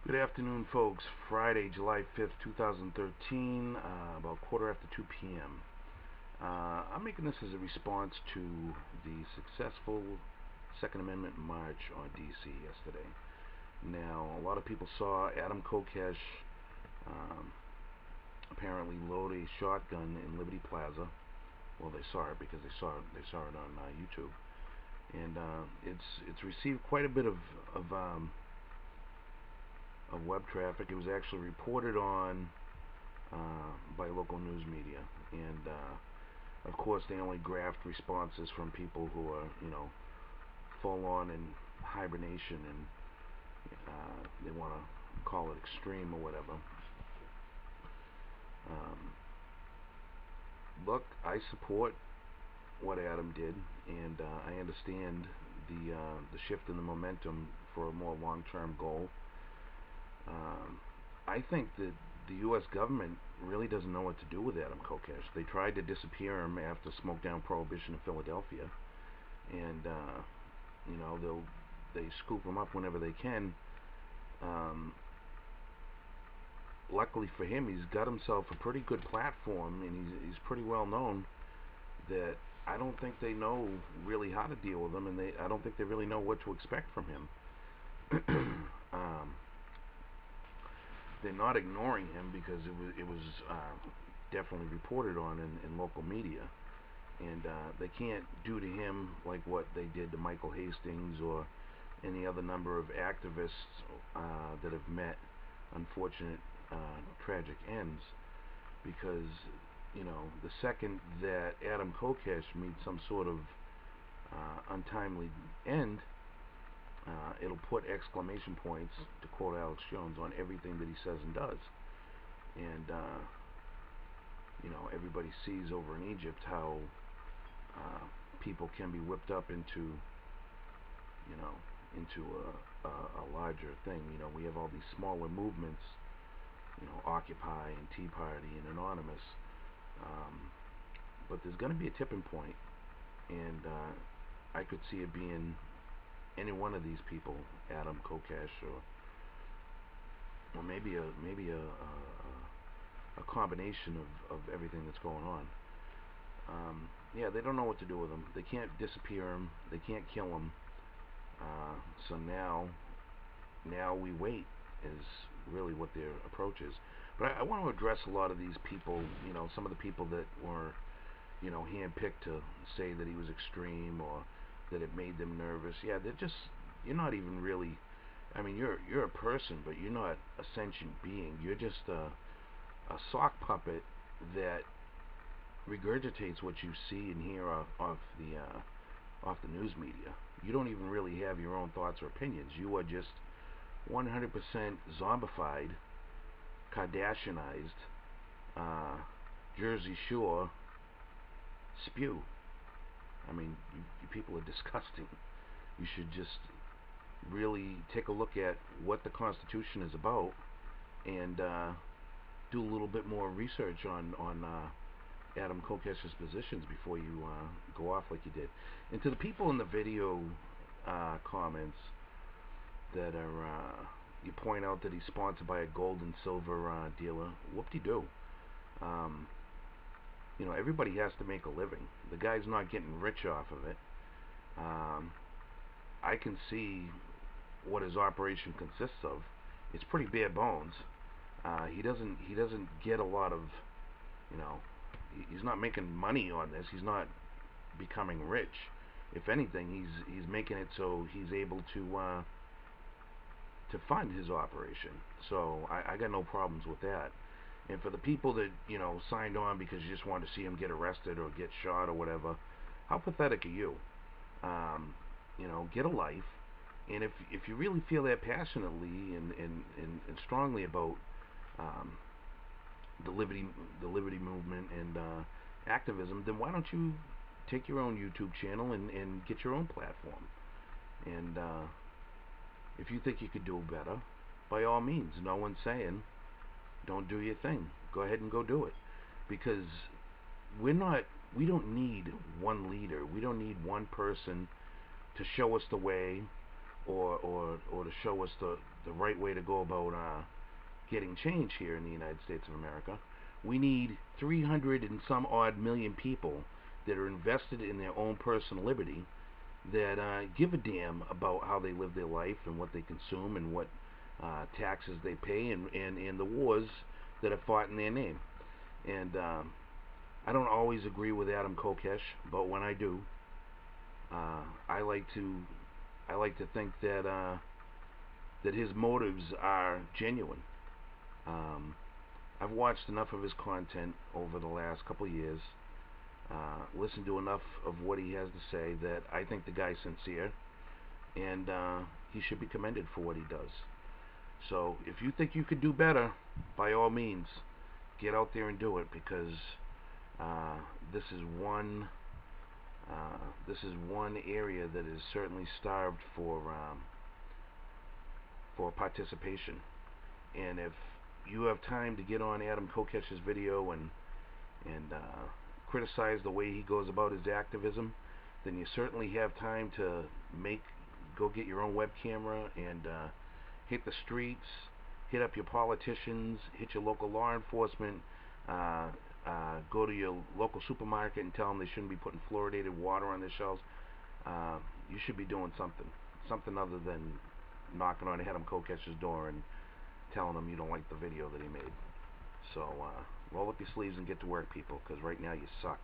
Good afternoon, folks. Friday, July 5th, 2013, about quarter after 2 p.m. I'm making this as a response to the successful Second Amendment march on D.C. yesterday. Now, a lot of people saw Adam Kokesh apparently load a shotgun in Liberty Plaza. Well, they saw it because they saw it on YouTube, and it's received quite a bit of web traffic. It was actually reported on by local news media, and of course they only graphed responses from people who are, full on in hibernation, and they want to call it extreme or whatever. Look, I support what Adam did, and I understand the shift in the momentum for a more long-term goal. I think that the US government really doesn't know what to do with Adam Kokesh. They tried to disappear him after Smoke Down Prohibition in Philadelphia, and they scoop him up whenever they can. Luckily for him, he's got himself a pretty good platform, and he's pretty well known. That I don't think they know really how to deal with him, and I don't think they really know what to expect from him. They're not ignoring him because it was definitely reported on in local media, and they can't do to him like what they did to Michael Hastings or any other number of activists that have met unfortunate tragic ends, because the second that Adam Kokesh meets some sort of untimely end, it'll put exclamation points, to quote Alex Jones, on everything that he says and does. And everybody sees over in Egypt how people can be whipped up into a larger thing. We have all these smaller movements, Occupy and Tea Party and Anonymous, but there's going to be a tipping point, and I could see it being any one of these people, Adam Kokesh, or maybe a combination of everything that's going on. Yeah, they don't know what to do with him. They can't disappear him. They can't kill him. So now we wait is really what their approach is. But I want to address a lot of these people. Some of the people that were handpicked to say that he was extreme or that it made them nervous. Yeah, you're not even really, I mean, you're a person, but you're not a sentient being. You're just a sock puppet that regurgitates what you see and hear off the news media. You don't even really have your own thoughts or opinions. You are just 100% zombified, Kardashianized, Jersey Shore spew. I mean, you people are disgusting. You should just really take a look at what the Constitution is about, and do a little bit more research on Adam Kokesh's positions before you go off like you did. And to the people in the video comments that are, you point out that he's sponsored by a gold and silver dealer, whoop-de-doo. Everybody has to make a living. The guy's not getting rich off of it. I can see what his operation consists of. It's pretty bare bones. He doesn't get a lot of, he's not making money on this. He's not becoming rich. If anything, he's making it so he's able to fund his operation. So I got no problems with that. And for the people that signed on because you just wanted to see him get arrested or get shot or whatever, how pathetic are you? Get a life. And if you really feel that passionately and strongly about the liberty movement and activism, then why don't you take your own YouTube channel and get your own platform? And if you think you could do better, by all means, no one's saying don't do your thing. Go ahead and go do it, because we don't need one leader. We don't need one person to show us the way or to show us the right way to go about getting change here in the United States of America. We need 300 and some odd million people that are invested in their own personal liberty, that give a damn about how they live their life and what they consume and what taxes they pay, and the wars that are fought in their name. And I don't always agree with Adam Kokesh, but when I do, I like to think that his motives are genuine. I've watched enough of his content over the last couple of years, listened to enough of what he has to say, that I think the guy's sincere, and he should be commended for what he does. So if you think you could do better, by all means, get out there and do it, because this is one area that is certainly starved for participation. And if you have time to get on Adam Kokesh's video and criticize the way he goes about his activism, then you certainly have time to go get your own web camera and hit the streets, hit up your politicians, hit your local law enforcement, go to your local supermarket and tell them they shouldn't be putting fluoridated water on their shelves. You should be doing something other than knocking on Adam Kokesh's door and telling him you don't like the video that he made. So roll up your sleeves and get to work, people, because right now you suck.